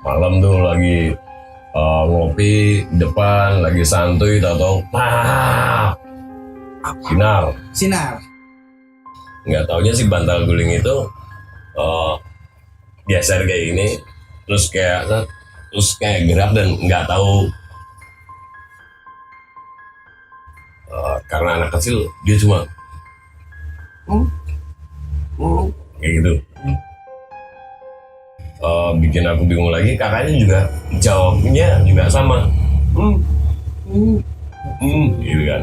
malam tuh lagi ngopi depan lagi santuy tahu-tahu sinar. Nggak taunya si bantal guling itu geser kayak gini terus kayak gerak dan nggak tahu karena anak kecil dia cuma kayak gitu. Bikin aku bingung lagi, kakaknya juga jawabnya juga sama gitu kan.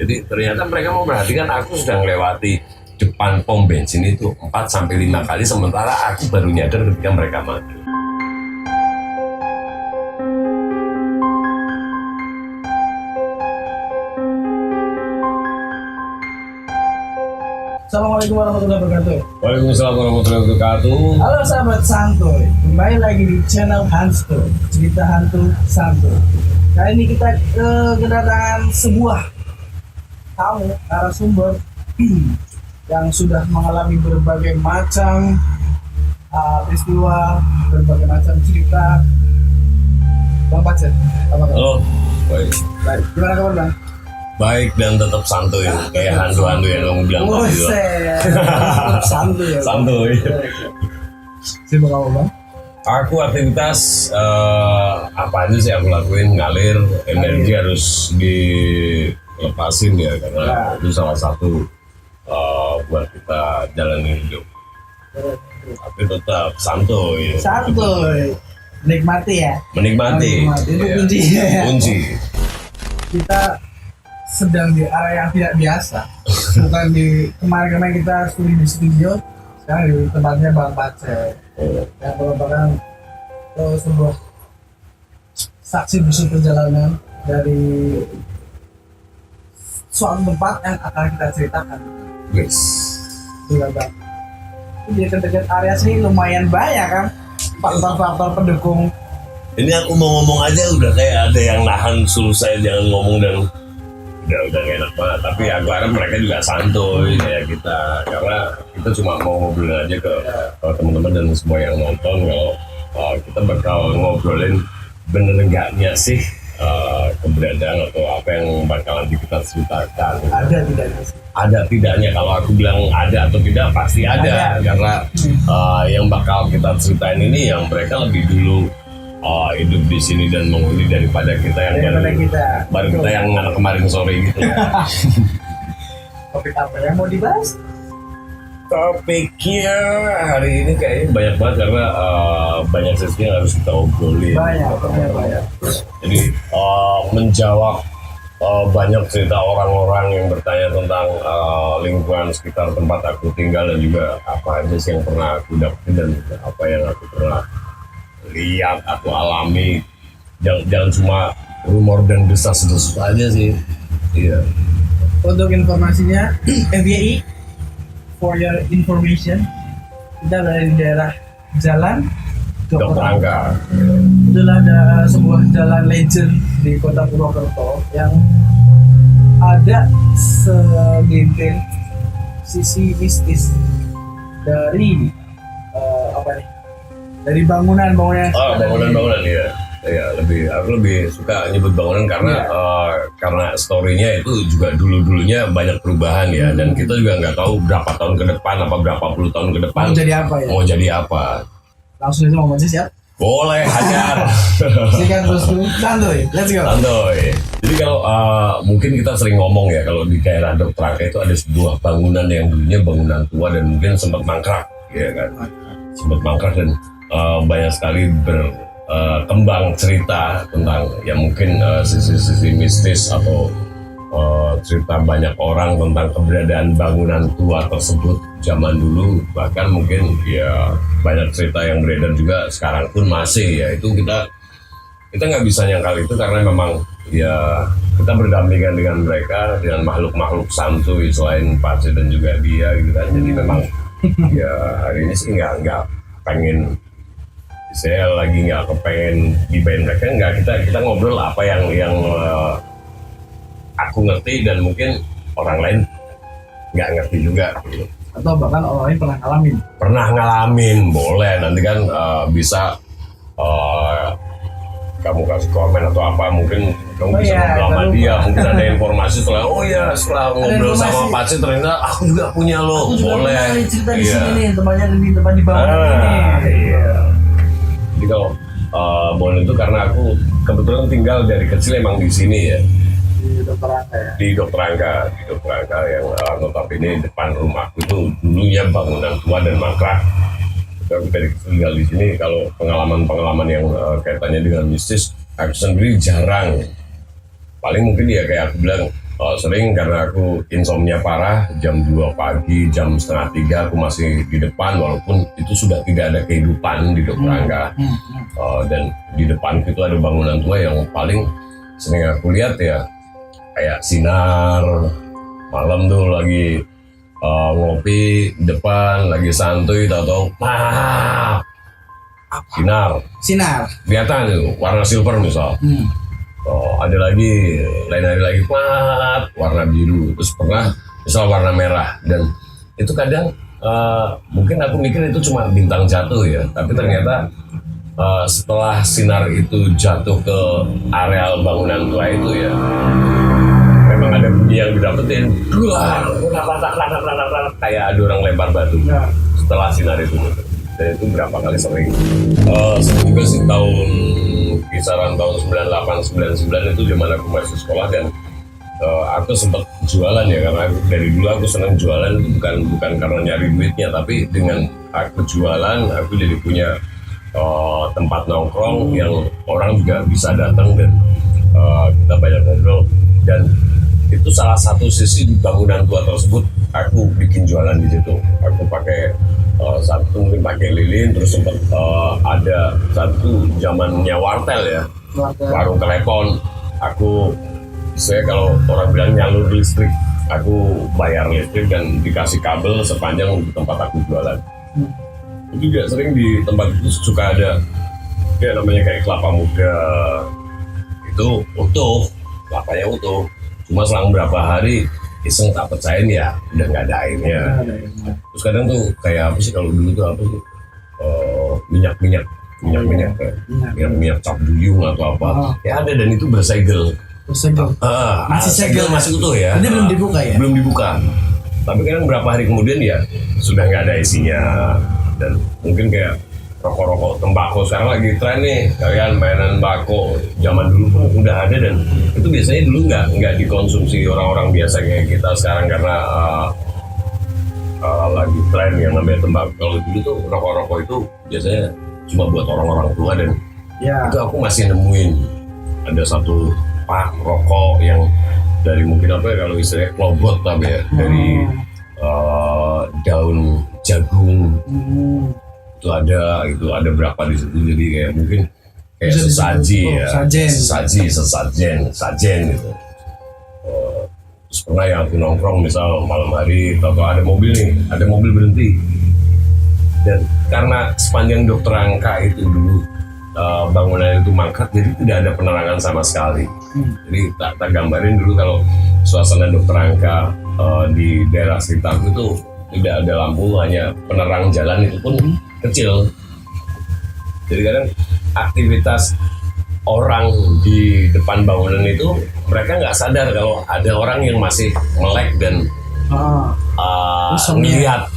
Jadi ternyata mereka mau perhatikan aku sudah melewati depan pom bensin itu 4-5 kali, sementara aku baru nyadar ketika mereka mati. Assalamualaikum warahmatullahi wabarakatuh. Waalaikumsalam warahmatullahi wabarakatuh. Halo sahabat Santuy, kembali lagi di channel Hantu, cerita hantu Santuy. Kali ini kita kedatangan sebuah tamu narasumber yang sudah mengalami berbagai macam peristiwa, berbagai macam cerita. Bang Pacet, apa kabar? Halo, baik. Baik, gimana kabar Bang? Baik dan tetap santuy, kayak hantu-hantu yang kamu bilang tadi. Tetap santuy ya. Santuy. Sibuk apa Bang? Aku aktivitas apa aja sih aku lakuin, ngalir, energi harus dilepasin ya, karena itu salah satu buat kita jalani hidup. Tapi tetap santuy. Santuy, nikmati ya. Menikmati. Itu Ya. kuncinya ya. Kunci. Kita sedang di area yang tidak biasa, bukan di kemarin kita studi di studio, sekarang di tempatnya Bang Pacet yang merupakan sebuah saksi bisu perjalanan dari suatu tempat yang akan kita ceritakan. Yes. Gila Bang, di dekat area sini lumayan banyak kan faktor-faktor pendukung. Ini aku mau ngomong aja udah kayak ada yang nahan suruh saya jangan ngomong dan udah gak enak banget. Tapi aku harap mereka juga santuy kayak kita, karena kita cuma mau ngobrol aja ke teman-teman dan semua yang nonton kalau kita bakal ngobrolin bener enggaknya sih keberadaan atau apa yang bakal nanti kita ceritakan. Ada tidaknya sih? Ada tidaknya, kalau aku bilang ada atau tidak pasti ada. Karena yang bakal kita ceritain ini yang mereka lebih dulu hidup di sini dan menghuni daripada kita yang baru kita yang anak kemarin sore gitu. Topik apa yang mau dibahas? Topiknya hari ini kayaknya banyak banget karena banyak sesi yang harus kita obrolin. Banyak. Jadi menjawab banyak cerita orang-orang yang bertanya tentang lingkungan sekitar tempat aku tinggal dan juga apa aja sih yang pernah aku dapetin dan apa yang aku pernah lihat atau alami. Jangan cuma rumor dan desas-desus aja sih. Iya. Untuk informasinya, FYI, for your information, kita berada di daerah Jalan Dr. Angga. Itulah ada sebuah jalan legend di kota Purwokerto yang ada segelintir sisi mistis dari dari bangunan Bangunan ya. Ya, aku lebih suka nyebut bangunan karena story-nya itu juga dulunya banyak perubahan ya, dan kita juga nggak tahu berapa tahun ke depan apa berapa puluh tahun ke depan mau jadi apa. Langsung aja mau siap? Boleh, hajar. Sikat bosku, santuy, let's go. Santuy. Jadi kalau mungkin kita sering ngomong ya, kalau di daerah Dr. Angga itu ada sebuah bangunan yang dulunya bangunan tua dan mungkin sempat mangkrak, ya kan? Sempat mangkrak dan banyak sekali berkembang cerita tentang ya mungkin sisi-sisi mistis atau cerita banyak orang tentang keberadaan bangunan tua tersebut zaman dulu. Bahkan mungkin ya banyak cerita yang beredar juga sekarang pun masih, ya itu kita nggak bisa nyangkal itu karena memang ya kita berdampingan dengan mereka, dengan makhluk-makhluk santuy selain Pacet dan juga dia gitu kan. Jadi memang ya hari ini sih nggak pengen, saya lagi nggak kepengen gibahin mereka, nggak, kita ngobrol apa yang aku ngerti dan mungkin orang lain nggak ngerti juga gitu. atau bahkan orang lain pernah ngalamin. Pernah ngalamin, boleh nanti kan bisa kamu kasih komen atau apa, mungkin kamu bisa ngobrol sama dia, mungkin ada informasi setelah setelah ngobrol sama Paci ternyata aku juga punya loh, Aku juga boleh. punya nih cerita di Iya. sini nih, tempatnya di tempat di bawah ini. Iya. Jadi kalau Bon itu karena aku kebetulan tinggal dari kecil emang di sini ya, Di Dokter Angka ya. di Dokter Angka yang notabene depan rumahku itu dulunya bangunan tua dan mangkrak. Aku dari kecil tinggal di sini. Kalau pengalaman yang kaitannya dengan mistis, aku sendiri jarang. Paling mungkin ya kayak aku bilang sering karena aku insomnia parah, jam 2 pagi, jam setengah 3 aku masih di depan walaupun itu sudah tidak ada kehidupan di Dokter Angka. Dan di depan itu ada bangunan tua yang paling sering aku lihat ya kayak sinar malam tuh lagi ngopi di depan lagi santuy tahu-tahu sinar kelihatan tuh warna silver misal. Ada lagi lain hari lagi warna biru, terus pernah misal warna merah, dan itu kadang mungkin aku mikir itu cuma bintang jatuh ya, tapi ternyata setelah sinar itu jatuh ke areal bangunan tua itu ya memang ada bunyi yang didapetin kayak ada orang lempar batu setelah sinar itu, dan itu berapa kali sering. Sering juga sih kisaran tahun 98-99 itu zaman aku masih sekolah, dan aku sempat jualan ya, karena dari dulu aku senang jualan, bukan karena nyari duitnya, tapi dengan aku jualan aku jadi punya tempat nongkrong yang orang juga bisa datang dan kita banyak ngobrol. Dan itu salah satu sisi di bangunan tua tersebut aku bikin jualan di situ. Aku pakai satu mungkin pakai lilin, terus sempat ada satu zamannya wartel ya, warung telepon. Saya kalau orang bilang nyalur listrik, aku bayar listrik dan dikasih kabel sepanjang tempat aku jualan. Itu juga sering di tempat itu suka ada kayak namanya kayak kelapa muda, itu utuh, kelapanya utuh, cuma selang berapa hari iseng tak percayain ya udah nggak ada airnya. Terus kadang tuh kayak apa sih kalau dulu tuh apa sih minyak cap duyung atau apa ya ada, dan itu bersegel. Masih segel, masih utuh ya. Ini belum dibuka ya? Belum dibuka. Tapi kan berapa hari kemudian ya sudah nggak ada isinya, dan mungkin kayak rokok-rokok tembakau sekarang lagi tren nih, kalian mainan bako zaman dulu pun udah ada, dan itu biasanya dulu nggak dikonsumsi orang-orang biasa kayak kita sekarang karena lagi tren yang namanya tembakau. Kalau dulu tuh rokok-rokok itu biasanya cuma buat orang-orang tua, dan itu aku masih nemuin ada satu pak rokok yang dari mungkin apa ya kalau istilahnya klobot tapi ya dari daun jagung. Itu ada berapa di situ, jadi kayak mungkin kayak sesaji ya, sajen gitu. Terus pernah yang aku nongkrong misal malam hari, atau ada mobil berhenti, dan karena sepanjang Dokter Angka itu dulu bangunan itu mangkrak, jadi tidak ada penerangan sama sekali. Jadi tak gambarin dulu kalau suasana Dokter Angka di daerah sekitar itu tidak ada lampu, hanya penerang jalan itu pun kecil. Jadi kadang aktivitas orang di depan bangunan itu mereka nggak sadar kalau ada orang yang masih melek dan ngelihat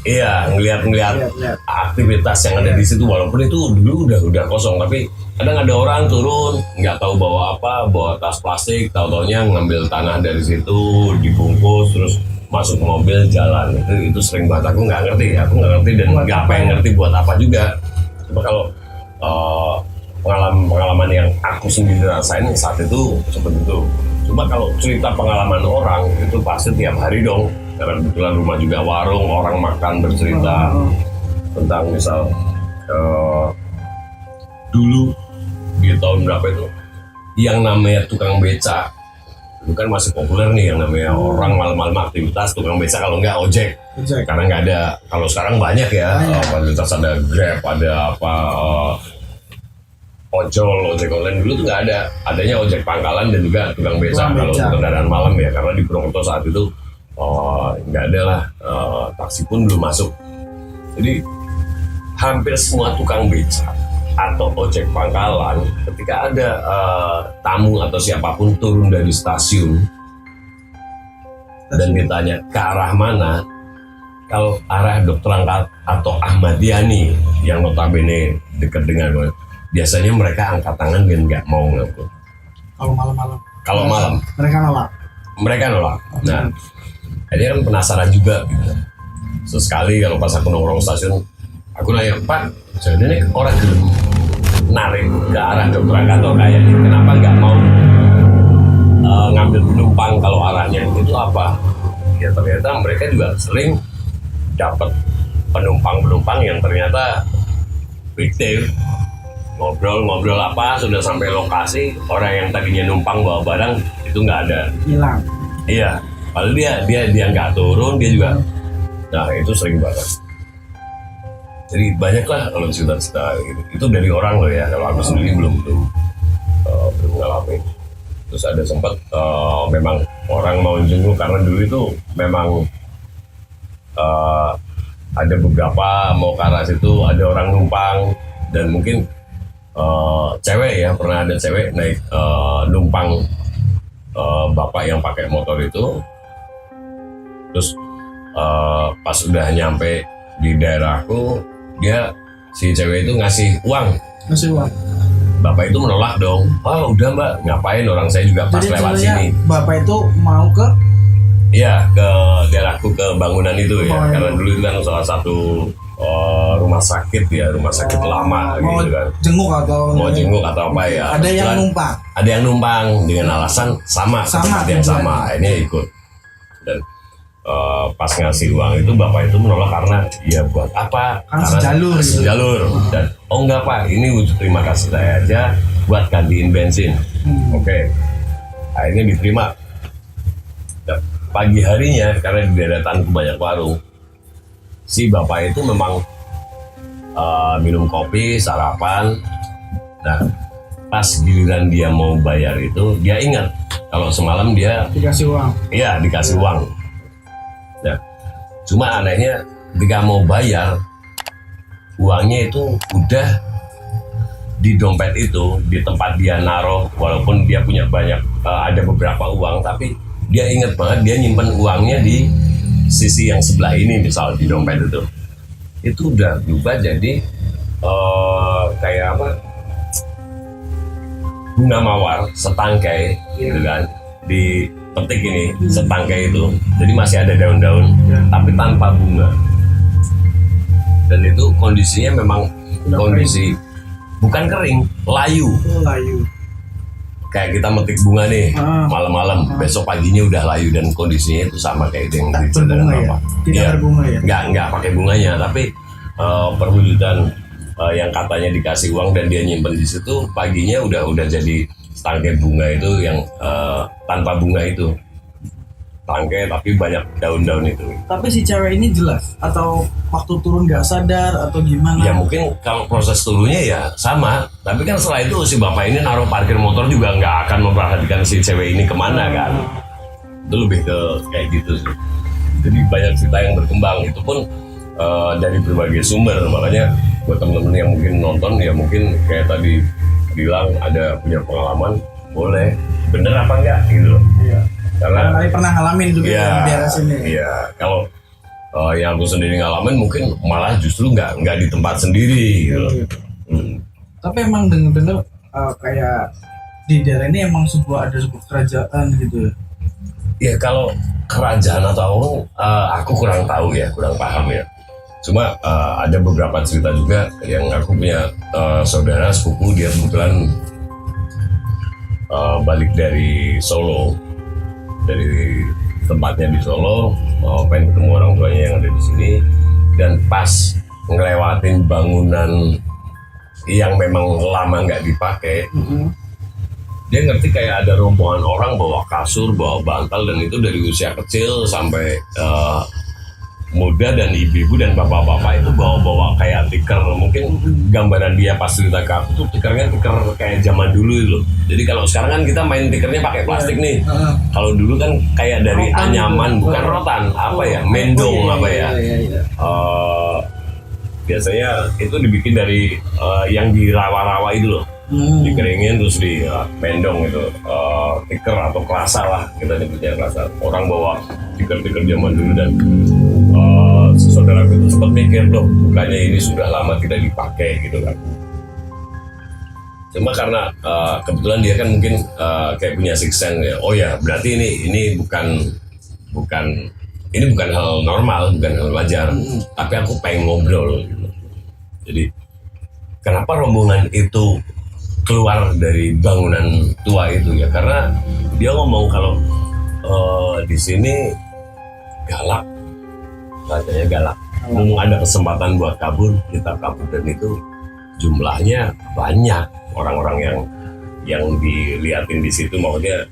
aktivitas yang ada di situ, walaupun itu dulu udah kosong, tapi kadang ada orang turun nggak tahu bawa apa, bawa tas plastik, tahu-taunya ngambil tanah dari situ dibungkus terus masuk mobil jalan. Itu sering banget, aku nggak ngerti dan nggak pengen ngerti buat apa juga. Cuma kalau pengalaman yang aku sendiri rasain saat itu seperti itu. Cuma kalau cerita pengalaman orang itu pasti tiap hari dong, karena kebetulan rumah juga warung, orang makan bercerita tentang misal dulu di tahun berapa itu yang namanya tukang beca itu kan masih populer nih, yang namanya orang malam-malam aktivitas tukang beca, kalau nggak ojek. Karena nggak ada, kalau sekarang banyak ya fasilitas, ada Grab, ada apa ojek online. Dulu tuh nggak ada, adanya ojek pangkalan dan juga tukang beca kalau kendaraan malam ya, karena di Purwokerto saat itu nggak ada lah, taksi pun belum masuk. Jadi hampir semua tukang beca atau ojek pangkalan ketika ada tamu atau siapapun turun dari stasiun dan ditanya ke arah mana, kalau arah Dr. Angkat atau Ahmad Yani yang notabene dekat dengan gue, biasanya mereka angkat tangan dan nggak mau ngaku. Kalau malam-malam. Kalau malam Mereka nolak. Nah, ini kan penasaran juga gitu. Sesekali kalau pas aku nongkrong stasiun, aku nanya, Pak, jadi ini orang belum narik ke arah Dr. Angkat kayaknya, kenapa nggak mau ngambil penumpang kalau arahnya itu apa? Ya ternyata mereka juga sering dapat penumpang yang ternyata fiktif. Ngobrol apa, sudah sampai lokasi, orang yang tadinya numpang bawa barang itu nggak ada, Hilang. iya, padahal dia nggak turun, dia juga. Nah itu sering banget. Jadi banyak lah kalau cerita-cerita gitu. Itu dari orang loh ya, kalau aku sendiri belum ngalamin. Terus ada sempat memang orang mau jenguk karena dulu itu memang ada beberapa mau ke arah situ, ada orang numpang dan mungkin cewek ya, pernah ada cewek naik numpang bapak yang pakai motor itu. Terus pas udah nyampe di daerahku, si cewek itu ngasih uang. Bapak itu menolak dong. Udah mbak, ngapain, orang saya juga pas jadi lewat sini. Bapak itu mau ke? Iya, ke daerahku, ke bangunan itu ya. Karena dulu itu kan salah satu rumah sakit ya, rumah sakit lama mau gitu kan. Mau jenguk atau apa ya. Ada yang numpang. Ada yang numpang dengan alasan sama yang sama. Akhirnya ikut. Dan pas ngasih uang itu bapak itu menolak karena ya buat apa? Karena sejalur. Dan enggak pak, ini wujud terima kasih saya aja buat gantiin bensin. Oke. Akhirnya diterima. Dan pagi harinya karena di deretanku banyak warung, si bapak itu memang minum kopi, sarapan. Nah pas giliran dia mau bayar itu, dia ingat kalau semalam dia dikasih uang. Iya, dikasih uang. Nah, cuma anehnya ketika mau bayar, uangnya itu udah di dompet itu, di tempat dia naruh. Walaupun dia punya banyak, ada beberapa uang, tapi dia ingat banget dia nyimpen uangnya di sisi yang sebelah ini, misal di dompet itu udah berubah jadi kayak apa, bunga mawar setangkai gitu kan, dipetik ini setangkai itu, jadi masih ada daun-daun tapi tanpa bunga. Dan itu kondisinya memang kondisi bukan kering, layu. Kayak kita metik bunga nih malam-malam, besok paginya udah layu dan kondisinya itu sama kayak itu yang berbunga ya? Tidak berbunga ya? Nggak pakai bunganya, tapi perwujudan yang katanya dikasih uang dan dia nyimpen di situ, paginya udah jadi tangkai bunga itu yang tanpa bunga itu, tangkai tapi banyak daun-daun itu. Tapi si cewek ini jelas atau waktu turun nggak sadar atau gimana? Ya mungkin kalau proses turunnya ya sama, tapi kan setelah itu si bapak ini naruh parkir motor juga nggak akan memperhatikan si cewek ini kemana kan. Itu lebih ke kayak gitu sih. Jadi banyak cerita yang berkembang, itu pun dari berbagai sumber. Makanya buat temen-temen yang mungkin nonton ya, mungkin kayak tadi bilang ada punya pengalaman, boleh bener apa enggak gitu. Iya. Karena pernah ngalamin juga ya, di daerah sini. Iya, kalau yang aku sendiri ngalamin mungkin malah justru nggak di tempat sendiri gitu. Tapi emang bener-bener kayak di daerah ini emang ada sebuah kerajaan gitu ya. Ya kalau kerajaan atau aku kurang tahu ya, kurang paham ya. Cuma ada beberapa cerita juga yang aku punya saudara sepupu, dia kebetulan balik dari Solo, dari tempatnya di Solo, pengen ketemu orang tuanya yang ada di sini, dan pas ngelewatin bangunan yang memang lama nggak dipakai, dia ngerti kayak ada rombongan orang bawa kasur, bawa bantal, dan itu dari usia kecil sampai muda dan ibu-ibu dan bapak-bapak itu bawa-bawa kayak tikar. Mungkin gambaran dia pas cerita ke aku tuh tikernya tiker kayak zaman dulu loh. Jadi kalau sekarang kan kita main tikernya pakai plastik nih. Kalau dulu kan kayak dari Rotan anyaman, gitu. bukan rotan, apa ya, mendong apa ya. Iya. Biasanya itu dibikin dari yang di rawa-rawa itu loh. Dikeringin terus di mendong itu, tiker atau kelasa lah kita nyebutnya, kelasa. Orang bawa tiker-tiker zaman dulu dan saudara itu sempat mikir loh, bukannya ini sudah lama tidak dipakai gitu kan. Cuma karena kebetulan dia kan mungkin kayak punya six sense ya. Oh ya, berarti ini bukan hal normal, bukan hal wajar. Tapi aku pengen ngobrol gitu. Jadi kenapa rombongan itu keluar dari bangunan tua itu ya? Karena dia ngomong kalau di sini galak, katanya galak. Mau ada kesempatan buat kabur, kita kabur, dan itu jumlahnya banyak orang-orang yang diliatin di situ, maksudnya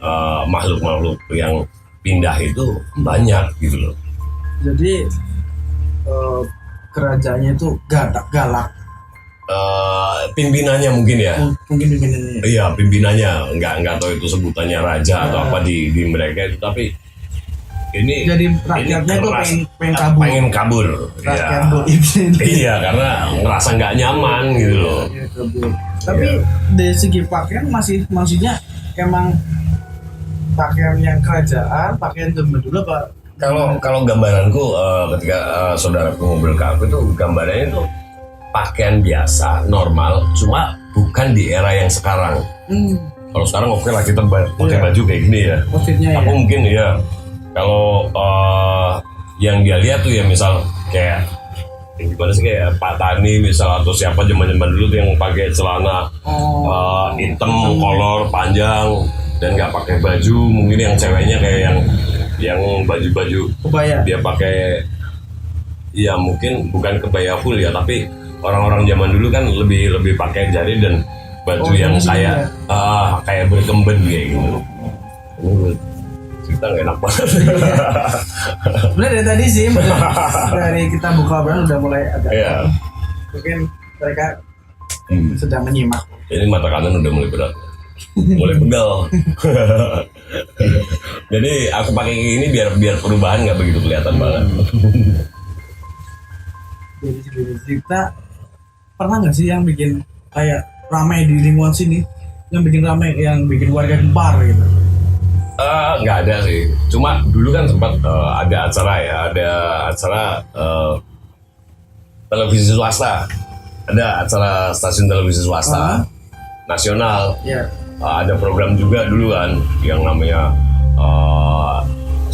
makhluk-makhluk yang pindah itu banyak gitu loh. Jadi kerajaannya itu galak. Pimpinannya mungkin ya. Mungkin pimpinannya. Iya, pimpinannya nggak tahu itu sebutannya raja atau apa di mereka itu, tapi ini Jadi rakyatnya tuh keras, pengen kabur. Rakyat Iya. goib ini. Iya, karena ngerasa nggak nyaman gitu loh. Iya, kabur. Tapi dari segi pakaian maksudnya emang pakaian yang kerajaan, pakaian zaman dulu apa? Kalau gambaranku ketika saudaraku ngobrol ke aku itu gambarannya itu pakaian biasa normal, cuma bukan di era yang sekarang. Kalau sekarang oke lah kita pakai baju kayak gini ya. Maksudnya Aku ya. mungkin ya kalau yang dia lihat tuh ya misal kayak gimana sih, kayak Pak Tani misal atau siapa zaman dulu tuh yang pakai celana hitam kolor panjang dan nggak pakai baju. Mungkin yang ceweknya kayak yang baju-baju Kebaya. dia pakai, ya mungkin bukan kebaya full ya, tapi orang-orang zaman dulu kan lebih pakai jari dan baju yang kayak kayak berkemben kayak gitu. Cerita nggak enak banget. Sebenarnya dari tadi sih, dari kita buka obrolan udah mulai agak. Iya. Mungkin mereka sedang menyimak. Ini mata kanan udah mulai berat, mulai pegal. Jadi aku pakai ini biar perubahan nggak begitu kelihatan banget. Jadi cerita pernah nggak sih yang bikin kayak ramai di lingkungan sini, yang bikin ramai, yang bikin warga gempar gitu? Nggak ada sih. Cuma dulu kan sempat ada acara ya, televisi swasta, ada acara stasiun televisi swasta nasional. Iya. Ada program juga dulu kan yang namanya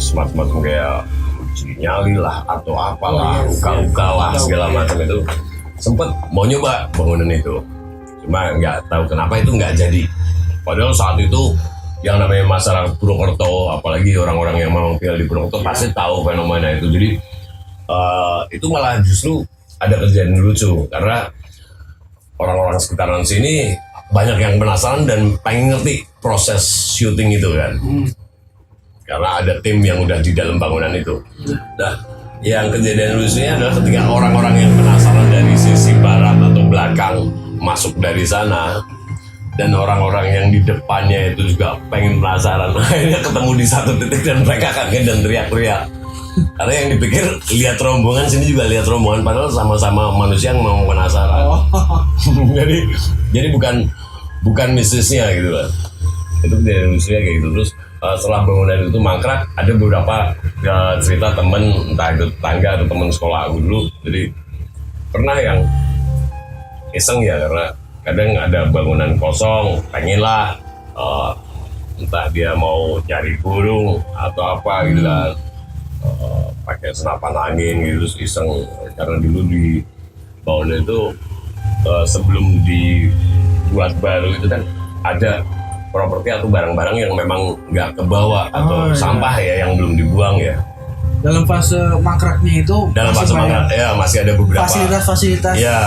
semacam kayak uji nyali lah atau apalah, uka-uka lah segala macam itu. Sempet mau nyoba bangunan itu, cuma nggak tahu kenapa itu nggak jadi. Padahal saat itu yang namanya masyarakat Purwokerto, apalagi orang-orang yang memang tinggal di Purwokerto pasti tahu fenomena itu. Jadi itu malah justru ada kejadian lucu karena orang-orang sekitaran sini banyak yang penasaran dan pengen ngerti proses syuting itu kan. Karena ada tim yang udah di dalam bangunan itu. Nah, yang kejadian lucunya adalah ketika orang-orang yang penasaran dari sisi barat atau belakang masuk dari sana, dan orang-orang yang di depannya itu juga pengen penasaran. Akhirnya ketemu di satu titik dan mereka kaget dan teriak-teriak. Karena yang dipikir lihat rombongan, sini juga lihat rombongan, padahal sama-sama manusia yang mau penasaran. jadi bukan mistisnya gitu kan. Itu kejadian lucunya kayak gitu. Terus setelah bangunan itu mangkrak, ada beberapa cerita temen, entah itu tetangga atau temen sekolah aku dulu. Jadi pernah yang iseng ya, karena kadang ada bangunan kosong, pengen lah entah dia mau cari burung atau apa gitu kan, pakai senapan angin gitu, terus iseng. Karena dulu di bangunan itu sebelum dibuat baru itu kan ada properti atau barang-barang yang memang nggak kebawa atau sampah ya yang belum dibuang ya. Dalam fase mangkraknya itu Dalam fase mangkrak ya masih ada beberapa fasilitas ya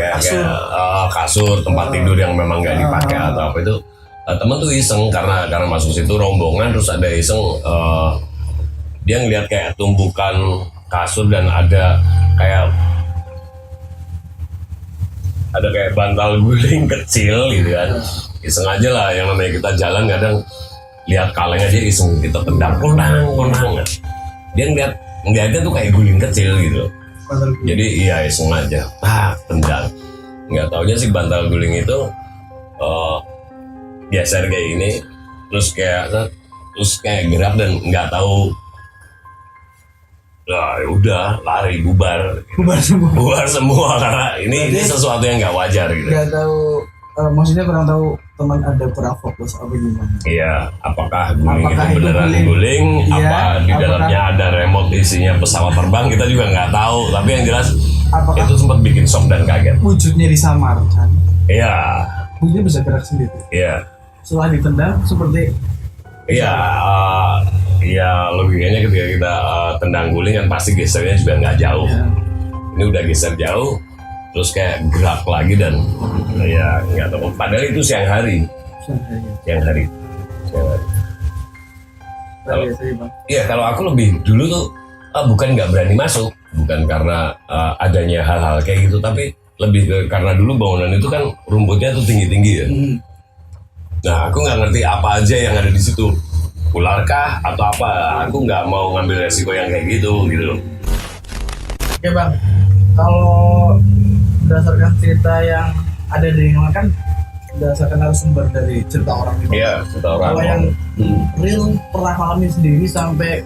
kayak kasur, tempat tidur yang memang nggak dipakai atau apa itu. Temen tuh iseng karena masuk situ rombongan, terus ada iseng dia ngeliat kayak tumpukan kasur dan ada kayak bantal guling kecil gitu kan. Iseng aja lah, yang namanya kita jalan kadang lihat kaleng aja iseng kita tendang konang. Dia ngeliatnya tuh kayak guling kecil gitu. Jadi iya iseng aja, tendang. Nggak taunya sih bantal guling itu geser kayak ini, terus kayak gerak dan nggak tahu. Nah, udah lari bubar semua karena ini sesuatu yang nggak wajar gitu. Nggak tahu, maksudnya kurang tahu teman ada kurang fokus apa gimana. Iya, apakah guling itu beneran guling? Iya, apa di dalamnya ada remote isinya pesawat terbang, kita juga nggak tahu. Tapi yang jelas itu sempat bikin shock dan kaget. Wujudnya disamar kan? Iya. Wujudnya bisa gerak sendiri. Iya. Setelah ditendang seperti. Iya, logikanya ketika kita tendang guling kan pasti gesernya juga nggak jauh. Ya. Ini udah geser jauh, terus kayak gerak lagi dan ya nggak tahu. Padahal itu siang hari. Kalau aku lebih dulu tuh bukan nggak berani masuk, bukan karena adanya hal-hal kayak gitu, tapi lebih karena dulu bangunan itu kan rumputnya tuh tinggi-tinggi ya. Nah, aku nggak ngerti apa aja yang ada di situ. Ularkah atau apa? Aku nggak mau ngambil resiko yang kayak gitu loh. Oke bang, kalau berdasarkan cerita yang ada di lingkungan kan berdasarkan narasumber dari cerita orang itu. Iya, cerita orang. Kalau yang real pernah ngalamin sendiri sampai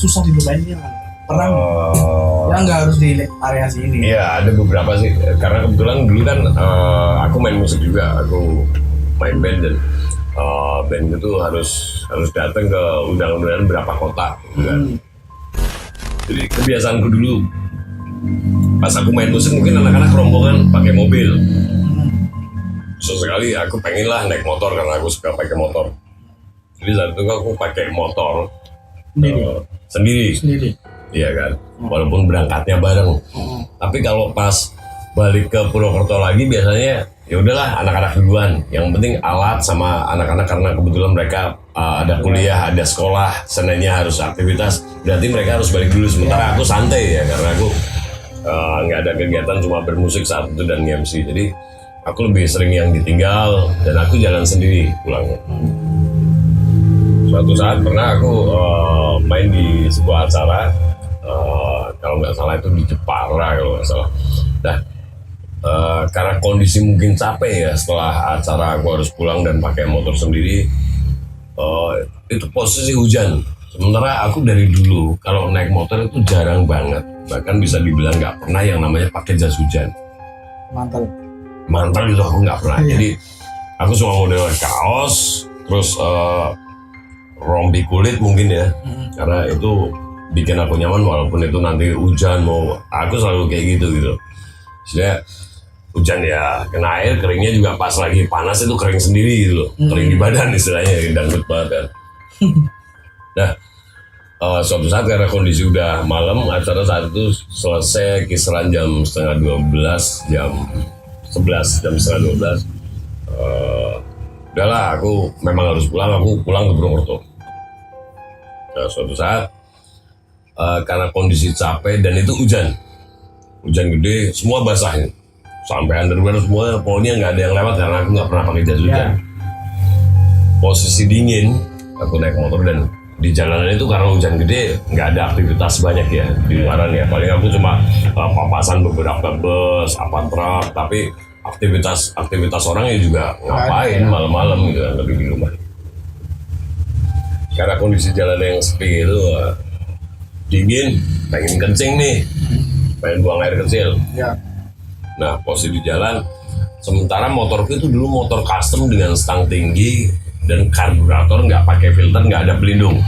susah dibukainnya kan? Pernah yang nggak harus di area sini. Iya, ada beberapa sih. Karena kebetulan dulu kan aku main musik juga, aku main band dan band itu harus datang ke undangan-undangan berapa kota gitu kan. Jadi kebiasaanku dulu pas aku main musik mungkin anak-anak rombongan pakai mobil. Sesekali aku pengen lah naik motor karena aku suka pakai motor. Jadi saat itu aku pakai motor sendiri. Iya kan, walaupun berangkatnya bareng. Tapi kalau pas balik ke Purwokerto lagi biasanya ya udahlah anak-anak duluan. Yang penting alat sama anak-anak karena kebetulan mereka ada kuliah, ada sekolah, Seninnya harus aktivitas. Berarti mereka harus balik dulu. Sementara aku santai ya karena aku nggak ada kegiatan, cuma bermusik saat itu dan MC. Jadi aku lebih sering yang ditinggal dan aku jalan sendiri pulangnya. Suatu saat pernah aku main di sebuah acara, kalau nggak salah itu di Jepara kalau nggak salah. Nah, karena kondisi mungkin capek ya setelah acara aku harus pulang dan pakai motor sendiri, itu posisi hujan. Sementara aku dari dulu kalau naik motor itu jarang banget, bahkan bisa dibilang nggak pernah yang namanya pakai jas hujan. Mantel itu aku nggak pernah. Jadi aku cuma model kaos, terus rompi kulit mungkin ya, karena itu bikin aku nyaman walaupun itu nanti hujan aku selalu kayak gitu. Jadi hujan ya kena air, keringnya juga pas lagi panas itu kering sendiri gitu loh, kering di badan istilahnya, dangdut banget kan. Nah, suatu saat karena kondisi udah malam, acara saat itu selesai kisaran jam 11:30, jam 11. Udahlah, aku memang harus pulang, aku pulang ke Purwokerto. Nah, suatu saat karena kondisi capek dan itu hujan gede, semua basah nih. Sampai underwear semua, pokoknya nggak ada yang lewat karena aku nggak pernah pakai jas hujan. Posisi dingin, aku naik motor dan di jalanan itu karena hujan gede, nggak ada aktivitas banyak ya di luaran ya. Paling aku cuma papasan beberapa bus, truk, tapi aktivitas orang ya juga ngapain malam-malam gitu kan, lebih di rumah. Karena kondisi jalan yang sepi itu dingin, pengen kencing nih, pengen buang air kecil. Nah, posisi di jalan, sementara motorku itu dulu motor custom dengan stang tinggi dan karburator nggak pakai filter, nggak ada pelindung.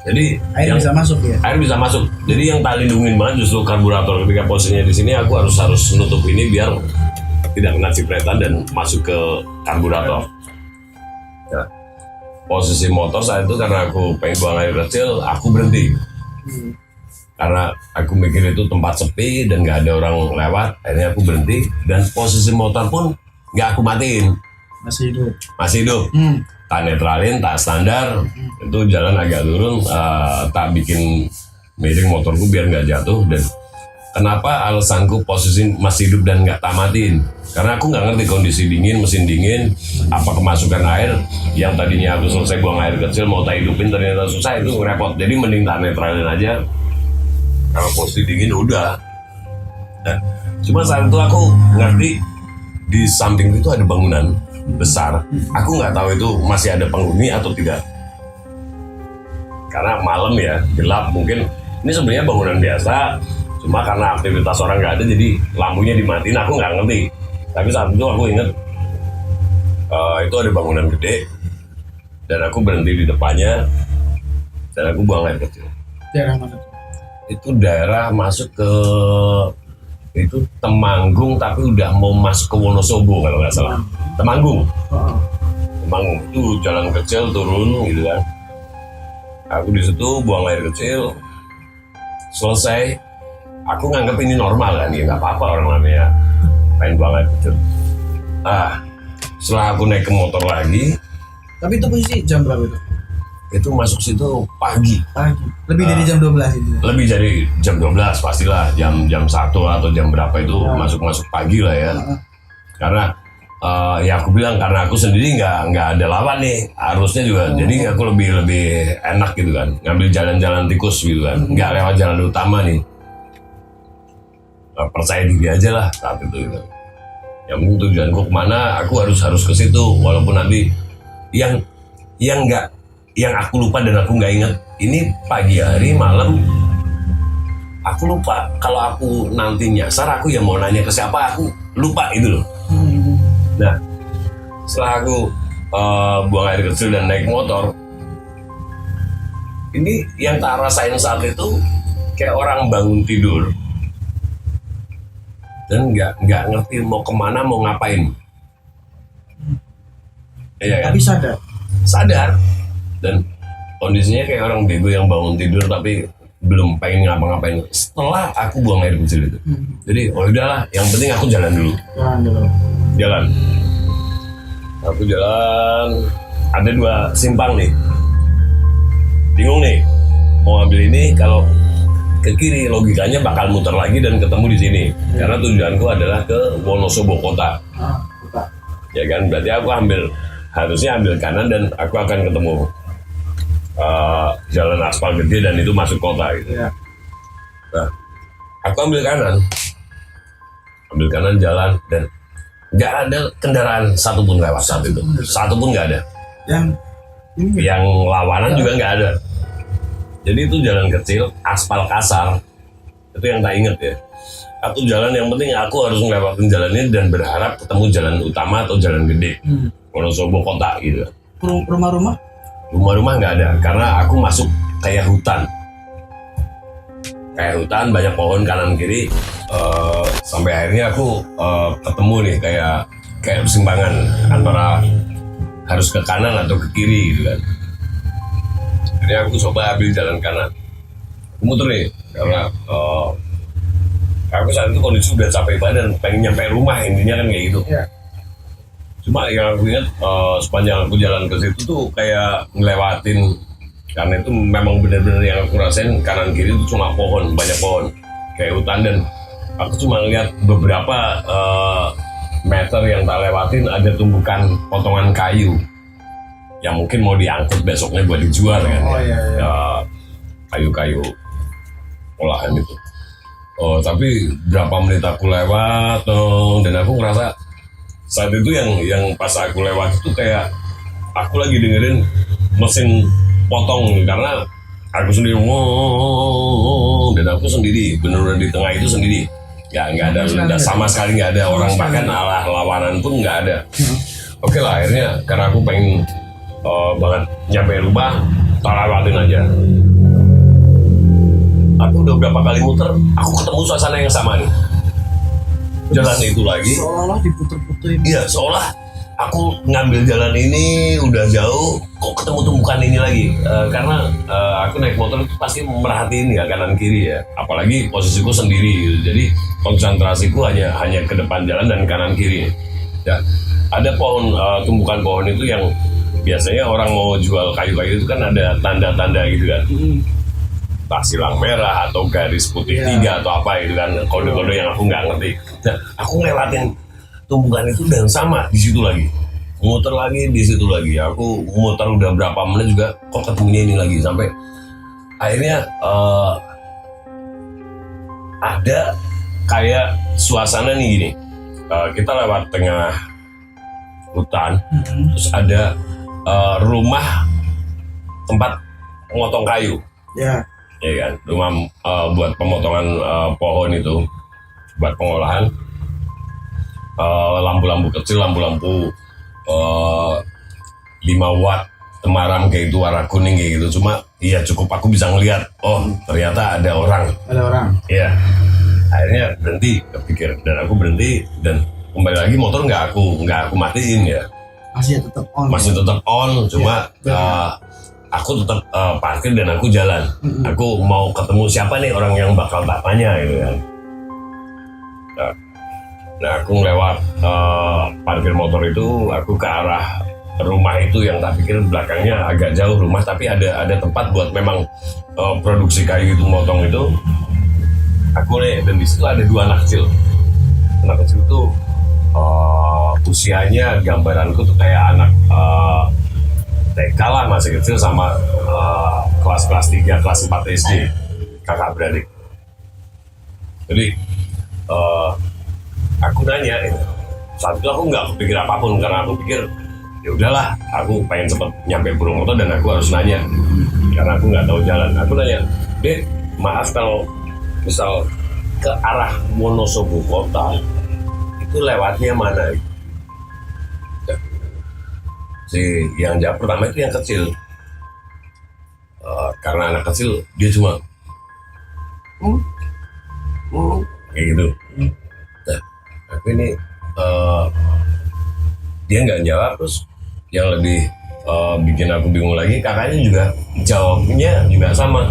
Jadi air bisa masuk ya. Air bisa masuk. Jadi yang tak lindungin banget justru karburator. Ketika posisinya di sini, aku harus nutup ini biar tidak kena cipretan dan masuk ke karburator. Nah, posisi motor saat itu karena aku pengen buang air kecil, aku berhenti. Karena aku mikir itu tempat sepi dan nggak ada orang lewat, akhirnya aku berhenti dan posisi motor pun nggak aku matiin, masih hidup. Tak netralin, tak standar, itu jalan agak turun, tak bikin miring motorku biar nggak jatuh. Dan kenapa alasanku posisi masih hidup dan nggak tamatin? Karena aku nggak ngerti kondisi dingin, mesin dingin, apa kemasukan air yang tadinya aku selesai buang air kecil mau tak hidupin ternyata susah, itu repot. Jadi mending tak netralin aja. Kalau posisi dingin udah. Nah, cuma saat itu aku ngerti di samping itu ada bangunan besar. Aku nggak tahu itu masih ada penghuni atau tidak. Karena malam ya, gelap, mungkin ini sebenarnya bangunan biasa. Cuma karena aktivitas orang nggak ada, jadi lampunya dimatiin. Aku nggak ngerti. Tapi saat itu aku ingat itu ada bangunan gede dan aku berhenti di depannya dan aku buang air kecil. Daerah mana? Itu daerah masuk ke itu Temanggung, tapi udah mau masuk ke Wonosobo kalau nggak salah. Temanggung. Temanggung itu jalan kecil turun gitu kan. Aku di situ buang air kecil, selesai. Aku nganggap ini normal kan, ya nggak apa-apa orang namanya main buang air kecil. Setelah aku naik ke motor lagi. Tapi itu posisi jam berapa itu? Itu masuk situ pagi. Lebih dari jam 12 itu. Lebih dari jam 12 pastilah, jam 1 atau jam berapa itu masuk pagi lah ya. Karena ya aku bilang karena aku sendiri nggak ada lawan nih, harusnya juga jadi aku lebih enak gitu kan, ngambil jalan-jalan tikus gitu kan, nggak lewat jalan utama nih. Percaya diri aja lah saat itu gitu. Yang penting tujuanku kemana, aku harus ke situ walaupun nanti yang aku lupa dan aku nggak inget ini pagi hari malam aku lupa. Kalau aku nanti nyasar aku yang mau nanya ke siapa aku lupa itu loh. Nah setelah aku buang air kecil dan naik motor, ini yang tak rasain saat itu kayak orang bangun tidur dan nggak ngerti mau kemana mau ngapain. Iya kan? Tapi sadar dan kondisinya kayak orang bego yang bangun tidur tapi belum pengen ngapa-ngapain setelah aku buang air kecil itu. Jadi udahlah, yang penting aku jalan dulu. Jalan. Aku jalan, ada 2 simpang nih. Bingung nih, mau ambil ini, kalau ke kiri logikanya bakal muter lagi dan ketemu di sini. Karena tujuanku adalah ke Wonosobo kota. Ya kan, berarti aku harusnya ambil kanan dan aku akan ketemu jalan aspal gede dan itu masuk kota gitu. Nah, aku ambil kanan jalan dan nggak ada kendaraan satupun lewat saat itu, satupun nggak ada. Yang lawanan juga nggak ada. Jadi itu jalan kecil, aspal kasar, itu yang tak inget ya. Aku jalan, yang penting aku harus ngelewatin jalan ini dan berharap ketemu jalan utama atau jalan gede, Wonosobo kota gitu. Rumah-rumah nggak ada, karena aku masuk kayak hutan. Banyak pohon kanan kiri, sampai akhirnya aku ketemu nih kayak persimpangan antara harus ke kanan atau ke kiri gitu kan. Jadi aku coba ambil jalan kanan, aku muter nih karena aku saat itu kondisi udah capek badan, pengen nyampe rumah, intinya kan kayak gitu. Cuma yang aku ingat sepanjang aku jalan ke situ tuh kayak ngelewatin, karena itu memang benar-benar yang aku rasain kanan kiri itu cuma pohon, banyak pohon kayak hutan, dan aku cuma lihat beberapa meter yang tak lewatin ada tumbukan potongan kayu yang mungkin mau diangkut besoknya buat dijual kan. Kayu-kayu olahan itu. Tapi berapa menit aku lewat dan aku ngerasa saat itu yang pas aku lewat itu kayak aku lagi dengerin mesin potong, karena aku sendiri dan aku sendiri benar-benar di tengah itu sendiri, nggak ada sama sekali, nggak ada orang, bahkan alah lawanan pun nggak ada. Oke lah, akhirnya karena aku pengen banget nyampe rumah, tak lewatin aja. Aku udah berapa kali muter, aku ketemu suasana yang sama nih. Jalan itu lagi seolah-olah diputer-puterin. Iya, seolah aku ngambil jalan ini udah jauh, kok ketemu tumbukan ini lagi. Karena aku naik motor itu pasti merhatiin ya kanan kiri ya, apalagi posisiku sendiri gitu. Jadi konsentrasiku hanya ke depan jalan dan kanan kiri ya. Ada pohon, tumbukan pohon itu yang biasanya orang mau jual kayu-kayu itu kan ada tanda-tanda gitu kan. entah silang merah atau garis putih tiga atau apa itu kan, kode-kode yang aku nggak ngerti. Nah, aku ngelewatin tumpukan itu dan sama di situ lagi, muter lagi di situ lagi. Aku muter udah berapa menit juga kok ketemunya ini lagi, sampai akhirnya ada kayak suasana nih gini. Kita lewat tengah hutan, terus ada rumah tempat memotong kayu. Ya. Ya kan, rumah buat pemotongan pohon itu, buat pengolahan. Lampu-lampu kecil, lampu-lampu 5 watt temaram kayak itu, warna kuning kayak gitu. Cuma iya cukup aku bisa ngelihat, oh ternyata ada orang. Ada orang. Iya. Akhirnya berhenti, kepikir, dan aku berhenti, dan kembali lagi motor nggak aku matiin ya. Masih tetap on. Masih tetap on, cuma aku tetap parkir dan aku jalan. Aku mau ketemu siapa nih orang yang bakal tak tanya gitu kan. Nah aku ngelewat parkir motor itu, aku ke arah rumah itu yang tak pikir belakangnya agak jauh rumah, tapi ada tempat buat memang produksi kayu itu, motong itu. Aku nih, dan di situ ada 2 anak kecil. Anak kecil itu usianya gambaranku tuh kayak anak TK lah, masih kecil, sama kelas 3, kelas 4 SD, kakak beradik. Jadi aku nanya, saat itu aku nggak kepikir apapun, karena aku pikir ya udahlah, aku pengen cepet nyampe Purwokerto dan aku harus nanya, karena aku nggak tahu jalan. Aku nanya, Dek, maaf kalau misal ke arah Wonosobo kota itu lewatnya mana? Si yang jawab pertama itu yang kecil, karena anak kecil dia cuma kayak gitu. Nah, aku ini dia nggak jawab. Terus yang lebih bikin aku bingung lagi, kakaknya juga jawabnya juga sama,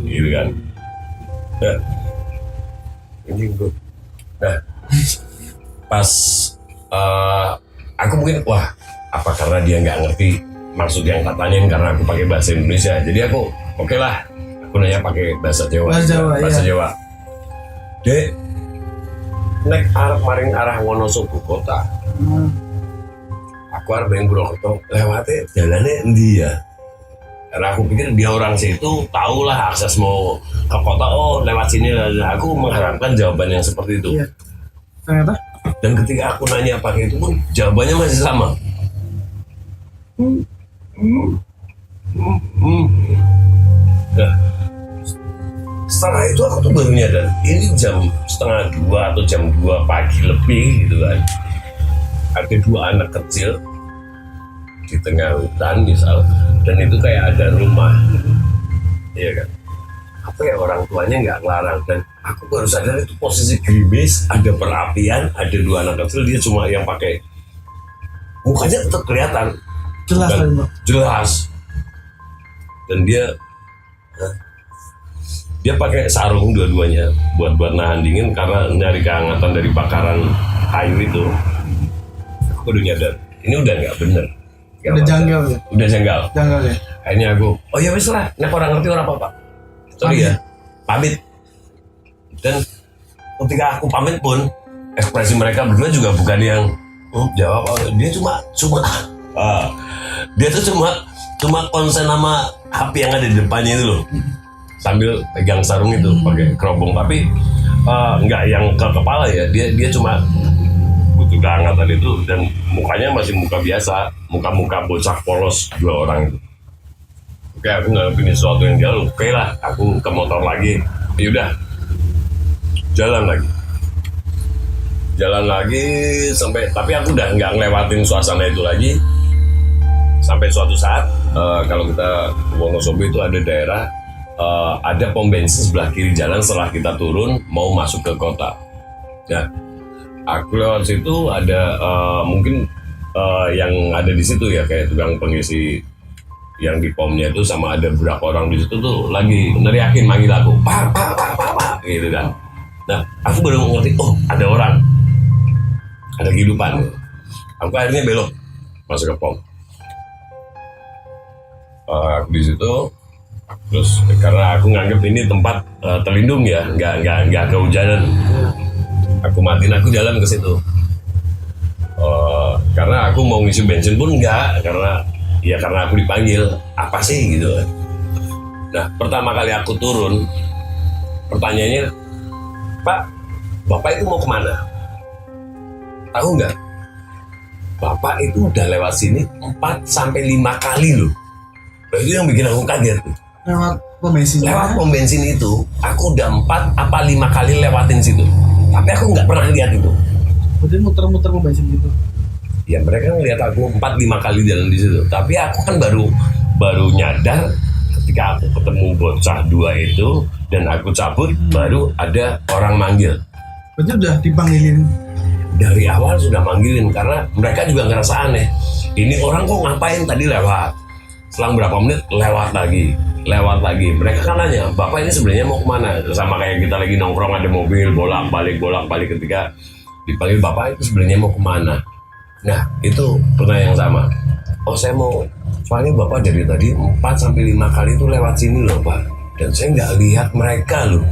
gitu kan. Nah, ini gue. Nah, pas aku mungkin, wah, apa karena dia nggak ngerti maksud yang tak tanyain karena aku pakai bahasa Indonesia. Jadi aku, oke lah, aku nanya pakai bahasa Jawa. Bahasa Jawa. Dek, nek arep maring arah Wonosobo kota. Aku arep maring Purwokerto, lewatnya jalannya endi ya? Karena aku pikir dia orang situ, tahulah akses mau ke kota, oh lewat sini. Aku mengharapkan jawaban yang seperti itu. Iya. Ternyata. Dan ketika aku nanya pakai itu pun jawabannya masih sama. Nah, setelah itu aku tuh baru nyadar, ini jam 1:30 atau jam 2 pagi lebih gitu kan. Ada 2 anak kecil di tengah hutan misal, dan itu kayak ada rumah, iya kan. Apa ya, orang tuanya nggak ngelarang, dan aku baru sadar itu posisi gerimis, ada perapian, ada 2 anak kecil, dia cuma yang pakai, mukanya tetap kelihatan Jelas dan tadi, Mbak. jelas, dan dia pakai sarung dua-duanya buat nahan dingin karena nyari kehangatan dari bakaran kayu itu. Aku udah nyadar ini udah nggak bener. Udah janggal ya? Udah janggal. Janggal ya? Akhirnya aku, oh ya wis lah, nek orang ngerti orang apa-apa. Sorry ya, pamit. Dan ketika aku pamit pun, ekspresi mereka berdua juga bukan yang jawab. Dia cuma konsen sama HP yang ada di depannya itu loh, sambil pegang sarung itu pakai kerobong, tapi nggak yang ke kepala ya. Dia cuma butuh kehangatan itu, dan mukanya masih muka biasa, muka bocah polos 2 orang itu. Oke, aku ngadepin sesuatu yang jauh. Oke lah, aku ke motor lagi. Yaudah, jalan lagi sampai, tapi aku udah nggak ngelewatin suasana itu lagi. Sampai suatu saat, kalau kita ke Wonosobo itu ada daerah, ada pom bensin sebelah kiri jalan setelah kita turun mau masuk ke kota. Nah, aku lewat situ ada mungkin yang ada di situ ya, kayak tukang pengisi yang di pomnya itu, sama ada beberapa orang di situ tuh lagi neriakin manggil aku, pak, gitu kan. Nah, aku baru ngerti, oh ada orang, ada kehidupan. Aku akhirnya belok masuk ke pom. Aku di situ Terus karena aku nganggep ini tempat terlindung ya, nggak kehujanan. Aku matiin, aku jalan ke situ. Karena aku mau ngisi bensin pun enggak, karena aku dipanggil. Apa sih gitu. Nah, pertama kali aku turun, pertanyaannya, Pak, Bapak itu mau kemana? Tahu nggak? Bapak itu udah lewat sini 4-5 kali loh. Nah, itu yang bikin aku kaget. Lewat pom bensin. Lewat pom bensin itu, aku udah 4-5 kali lewatin situ. Tapi aku nggak pernah lihat itu. Berarti muter-muter pom bensin gitu. Ya mereka ngeliat aku 4-5 kali jalan di situ. Tapi aku kan baru nyadar ketika aku ketemu bocah 2 itu dan aku cabut, baru ada orang manggil. Berarti udah dipanggilin. Dari awal sudah manggilin karena mereka juga ngerasa aneh. Ini orang kok ngapain tadi lewat? Selang berapa menit lewat lagi. Mereka kan nanya, Bapak ini sebenarnya mau kemana? Sama kayak kita lagi nongkrong ada mobil bolak-balik ketika dipanggil Bapak itu sebenarnya mau kemana? Nah itu pertanyaan yang sama. Oh saya mau, soalnya Bapak dari tadi 4-5 kali itu lewat sini loh Pak. Dan saya nggak lihat mereka loh.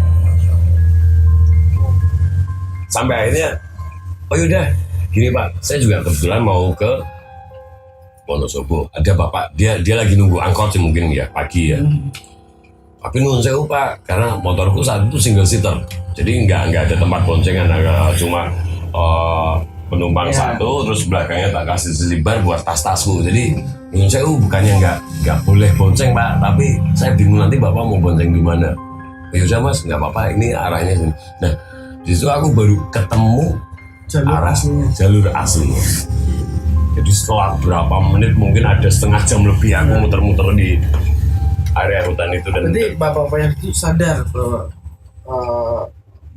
Sampai akhirnya, oh yaudah gini Pak, saya juga kebetulan mau ke Wonosobo. Ada Bapak, dia lagi nunggu angkot sih mungkin ya pagi ya. Tapi nuhun sewu Pak, karena motorku saat itu single seater. Jadi nggak ada tempat boncengan, cuma penumpang satu, terus belakangnya tak kasih selibar buat tas-tasku. Jadi nuhun sewu bukannya nggak boleh bonceng Pak, tapi saya bingung nanti Bapak mau bonceng di mana. Ya udah Mas, nggak apa-apa, ini arahnya sini. Nah, di situ aku baru ketemu jalur aslinya. Jadi setelah berapa menit, mungkin ada setengah jam lebih aku muter-muter di area hutan itu. Dan berarti bapak-bapak yang itu sadar bahwa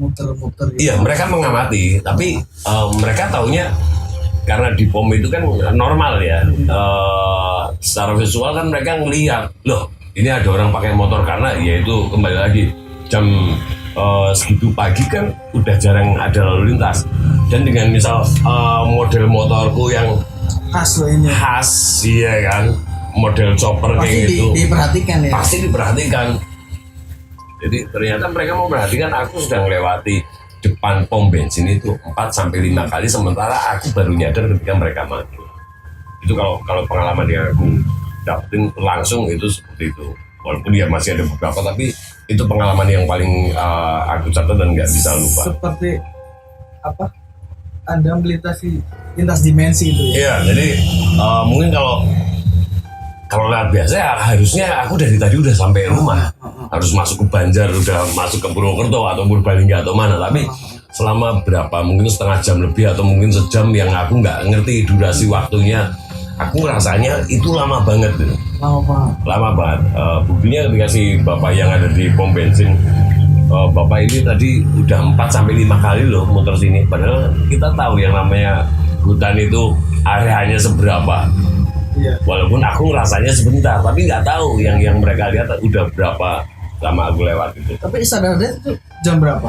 muter-muter gitu. Iya, mereka mengamati, tapi mereka taunya karena di pom itu kan normal ya. Secara visual kan mereka ngelihat, loh ini ada orang pakai motor, karena yaitu kembali lagi jam segitu pagi kan udah jarang ada lalu lintas. Dan dengan misal model motorku yang khas, iya kan, model chopper pasti kayak gitu, diperhatikan ya. Pasti diperhatikan. Jadi ternyata mereka mau perhatikan aku sudah melewati depan pom bensin itu 4-5 kali, sementara aku baru nyadar ketika mereka mati. Itu kalau pengalaman yang aku dapetin langsung itu seperti itu. Walaupun dia masih ada beberapa, tapi itu pengalaman yang paling aku catat dan nggak bisa lupa. Seperti apa? Anda melintasi lintas dimensi itu ya? Iya, jadi mungkin kalau lewat biasa ya harusnya aku dari tadi udah sampai rumah. Harus masuk ke Banjar, udah masuk ke Purwokerto atau Purbalingga atau mana. Tapi selama berapa, mungkin setengah jam lebih atau mungkin sejam yang aku nggak ngerti durasi waktunya. Aku rasanya itu lama banget. Lama banget. Buktinya ketika si bapak yang ada di pom bensin, Bapak ini tadi udah 4-5 kali loh muter sini. Padahal kita tahu yang namanya hutan itu areanya seberapa. Iya. Walaupun aku ngerasanya sebentar, tapi nggak tahu yang mereka lihat udah berapa lama aku lewat itu. Tapi sadarnya itu jam berapa?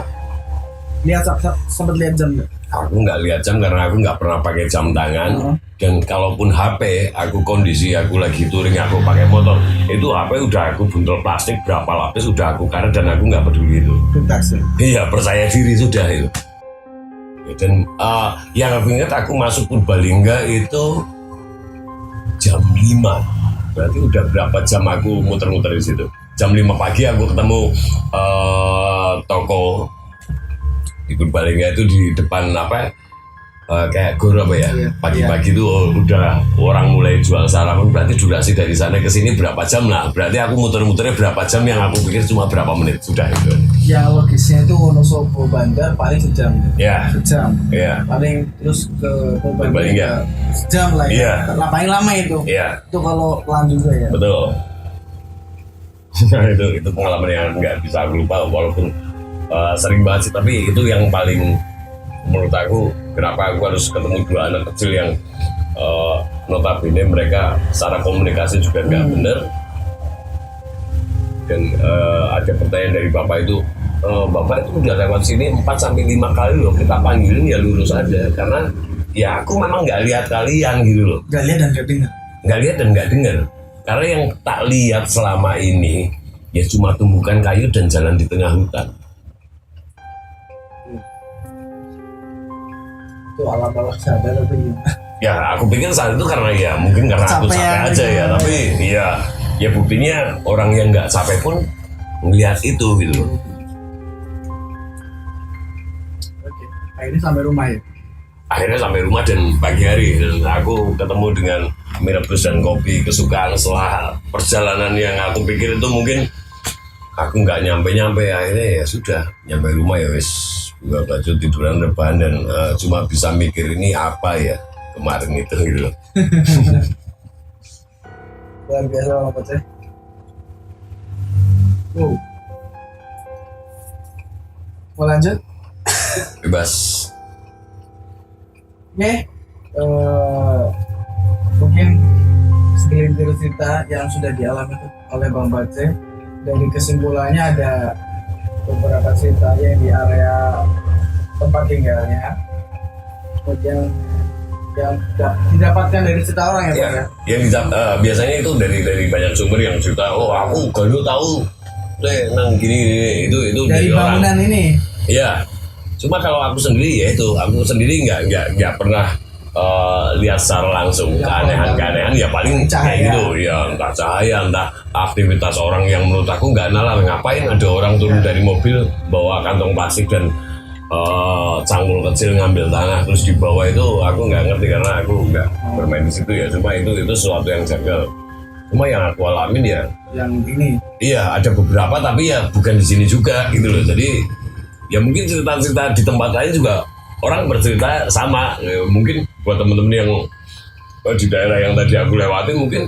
Sempat lihat jam nggak? Aku nggak lihat jam karena aku nggak pernah pakai jam tangan. Dan kalaupun HP, aku lagi touring, aku pakai motor, itu HP udah aku buntel plastik berapa lapis udah aku karet dan aku nggak peduli itu. Iya, percaya diri sudah itu. Dan yang aku ingat aku masuk Purbalingga itu jam 5. Berarti udah berapa jam aku muter-muter di situ. Jam 5 pagi aku ketemu toko di Purbalingga itu di depan kayak gor apa ya, pagi-pagi itu udah orang mulai jual sarapan. Berarti durasi dari sana ke sini berapa jam lah. Berarti aku muter-muternya berapa jam, yang aku pikir cuma berapa menit sudah itu. Yang logisnya itu Wonosobo Banjar paling sejam. Ya. Sejam. Iya. Paling terus ke Purbalingga sejam lah ya. Iya. Paling lama itu. Iya. Itu kalau pelan juga ya. Betul. Nah, itu pengalaman yang nggak bisa aku lupa, walaupun sering banget sih, tapi itu yang paling menurut aku kenapa aku harus ketemu 2 anak kecil yang notabene mereka secara komunikasi juga nggak benar. Dan ada pertanyaan dari bapak itu, bapak itu udah lewat sini 4-5 kali loh, kita panggilin ya lurus aja, karena ya aku memang nggak lihat kalian gitu loh. Nggak lihat dan nggak dengar. Nggak lihat dan nggak dengar. Karena yang tak lihat selama ini ya cuma tumbukan kayu dan jalan di tengah hutan. Itu ala-ala sadar atau gimana? Ya aku pikir saat itu karena ya mungkin karena aku capek Kecapean aja gitu. ya, tapi ya buktinya orang yang nggak capek pun melihat itu gitu. Oke. Akhirnya sampai rumah ya. Akhirnya sampai rumah dan pagi hari dan aku ketemu dengan mie rebus dan kopi kesukaan setelah perjalanan yang aku pikir itu mungkin aku nggak nyampe akhirnya ya sudah nyampe rumah ya wis buka baju tiduran rebahan dan cuma bisa mikir ini apa ya kemarin itu gitu loh. Luar biasa Bang Pace. Mau lanjut? Bebas. Oke, mungkin segelintir cerita yang sudah dialami oleh Bang Pace. Dari kesimpulannya ada beberapa cerita yang di area tempat tinggalnya, kemudian yang didapatkan dari cerita orang ya, Bang ya. Yang biasanya itu dari banyak sumber yang cerita, oh aku gak tahu, nang gini itu Dari orang. bangunan ini. Iya. Cuma kalau aku sendiri ya itu, aku sendiri nggak pernah lihat secara langsung keanehan ya paling Cahaya. kayak gitu ya, entah cahaya entah aktivitas orang yang menurut aku nggak nalar. Ngapain ada orang turun dari mobil bawa kantong plastik dan cangkul kecil ngambil tanah terus di bawah, itu aku nggak ngerti karena aku nggak bermain di situ ya. Cuma itu sesuatu yang janggal. Cuma yang aku alamin ya Yang ini. iya ada beberapa tapi ya bukan di sini juga gitu loh. Jadi ya mungkin cerita-cerita di tempat lain juga orang bercerita sama. Ya, mungkin buat temen-temen yang di daerah yang tadi aku lewati mungkin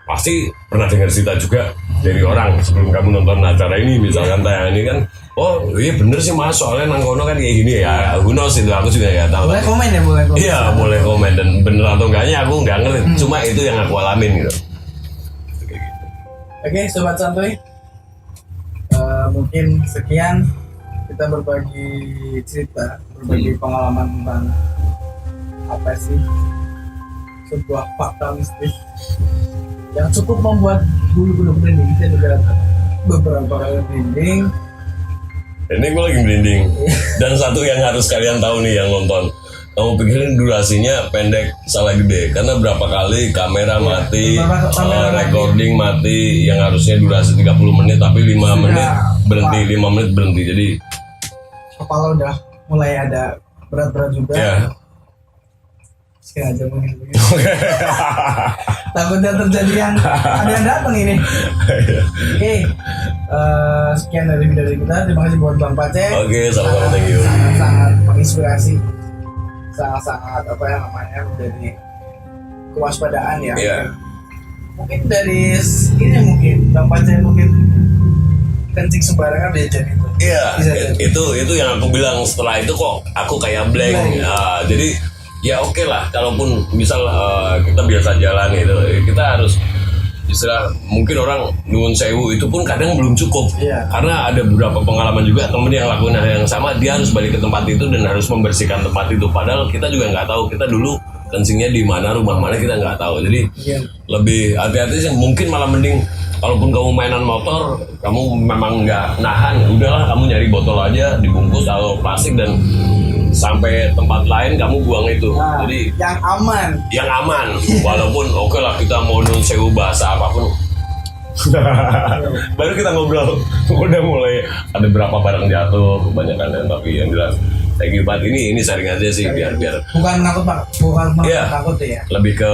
pasti pernah dengar cerita juga dari orang sebelum kamu nonton acara ini misalkan tayangan ini kan, oh iya bener sih mas soalnya nang kono kan kayak gini ya, who knows itu aku juga nggak tahu. Boleh komen ya, boleh komen. Iya boleh komen dan bener atau enggaknya aku nggak ngerti. Cuma itu yang aku alamin gitu. Oke, sobat santuy. Mungkin sekian kita berbagi cerita, berbagi pengalaman tentang apa sih sebuah fakta mistis yang cukup membuat bulu-bulu merinding. Saya juga beberapa kali merinding. Ini gue lagi merinding. Dan satu yang harus kalian tahu nih yang nonton, kamu pikirin durasinya pendek salah gede karena berapa kali kamera mati, beberapa kamera recording mati yang harusnya durasi 30 menit tapi 5 menit berhenti, 5 menit berhenti. Jadi Kepala udah mulai ada berat-berat juga. ya. Sengaja mungkin begitu. Takutnya terjadi yang ada yang datang ini. Oke, sekian dari kita. Terima kasih buat Bang Pace. Oke, sama-sama, thank you. Sangat menginspirasi, sangat apa yang namanya menjadi kewaspadaan ya. Iya. Mungkin dari ini mungkin Bang Pace mungkin kencing sembarangan bisa jadi itu. Iya, Bisa jadi. itu yang aku bilang. Setelah itu kok aku kayak blank. Jadi ya oke lah, kalaupun misal kita biasa jalan gitu, kita harus istilah mungkin orang nuwun sewu itu pun kadang belum cukup. Iya. Karena ada beberapa pengalaman juga temen yang lakuin hal yang sama, dia harus balik ke tempat itu dan harus membersihkan tempat itu. Padahal kita juga nggak tahu kita dulu kencingnya di mana, rumah mana kita nggak tahu. Jadi Iya. lebih hati-hati sih. Mungkin malah mending kalaupun kamu mainan motor, kamu memang nggak nahan, udahlah kamu nyari botol aja dibungkus atau plastik dan sampai tempat lain kamu buang itu. Nah, Jadi yang aman. walaupun oke lah kita mau nun sewu bahasa apapun. Baru kita ngobrol udah mulai ada berapa barang jatuh kebanyakan dan tapi yang jelas thank you banget. Ini sharing aja sih biar Bukan menakut Pak, bukan Iya. takut ya. lebih ke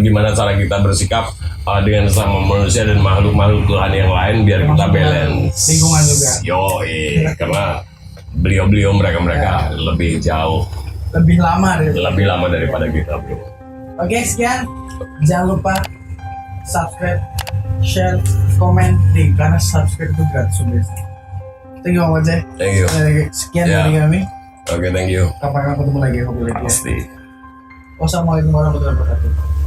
gimana cara kita bersikap dengan sama manusia dan makhluk-makhluk Tuhan yang lain biar kita balance Lingkungan juga. karena beliau mereka lebih jauh Lebih lama daripada kita bro. Oke, sekian. Jangan lupa subscribe, share, komen, link karena subscribe itu gratis biasa. Thank you Bang Pace. Thank you. Sekian Ya. dari kami. Oke, thank you. Kapan-kapan ketemu lagi. Pasti. Wassalamualaikum warahmatullahi wabarakatuh.